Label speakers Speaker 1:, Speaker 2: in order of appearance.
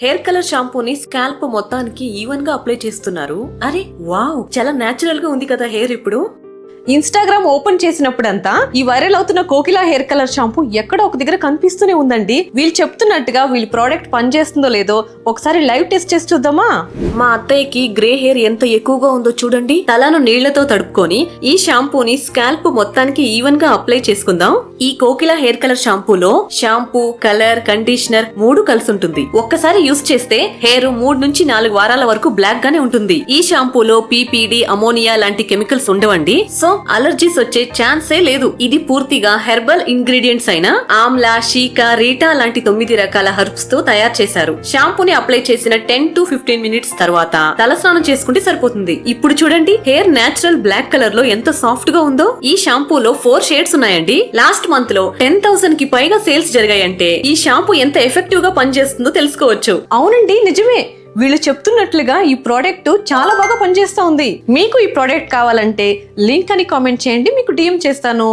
Speaker 1: Hair colour షాంపూని scalp మొత్తానికి even గా apply చేస్తున్నారు. అరే వావ్, చాలా నేచురల్ గా ఉంది కదా హెయిర్ ఇప్పుడు. ఇన్స్టాగ్రామ్ ఓపెన్ చేసినప్పుడంతా ఈ వైరల్ అవుతున్న కోకిలా హెయిర్ కలర్ షాంపూ ఎక్కడో ఒక దగ్గర కనిపిస్తూనే ఉందండి. వీళ్ళు చెప్తున్నట్టుగా వీళ్ళ ప్రోడక్ట్ పనిచేస్తుందో లేదో ఒకసారి లైవ్ టెస్ట్ చేసి చూద్దామా. మా అత్తయ్యకి గ్రే హెయిర్ ఎంత ఎక్కువగా ఉందో చూడండి. తలను నీళ్లతో తడుపుకొని ఈ షాంపూని స్కాల్ప్ మొత్తానికి ఈవెన్ గా అప్లై చేసుకుందాం. ఈ కోకిలా హెయిర్ కలర్ షాంపూలో షాంపూ, కలర్, కండిషనర్ 3 కలిసి ఉంటుంది. ఒక్కసారి యూస్ చేస్తే హెయిర్ 3 నుంచి 4 వారాల వరకు బ్లాక్ గానే ఉంటుంది. ఈ షాంపూలో పీపీడి, అమోనియా లాంటి కెమికల్స్ ఉండవండి. సో అలర్జీస్ వచ్చే ఛాన్సే లేదు. ఇది పూర్తిగా హెర్బల్ ఇంగ్రీడియంట్స్ అయిన ఆమ్లా, షీకా, రీటా లాంటి 9 రకాల హెర్బ్స్ తో తయారు చేశారు. షాంపూని అప్లై చేసిన 10 to 15 మినిట్స్ తర్వాత తలస్నానం చేసుకుంటే సరిపోతుంది. ఇప్పుడు చూడండి హెయిర్ నేచురల్ బ్లాక్ కలర్ లో ఎంత సాఫ్ట్ గా ఉందో. ఈ షాంపూలో 4 షేడ్స్ ఉన్నాయండి. లాస్ట్ మంత్ లో 10,000 కి పైగా సేల్స్ జరిగాయంటే ఈ షాంపూ ఎంత ఎఫెక్టివ్ గా పనిచేస్తుందో తెలుసుకోవచ్చు. అవునండి, నిజమే. వీళ్ళు చెప్తున్నట్లుగా ఈ ప్రోడక్ట్ చాలా బాగా పనిచేస్తా ఉంది. మీకు ఈ ప్రోడక్ట్ కావాలంటే లింక్ అని కామెంట్ చేయండి, మీకు DM చేస్తాను.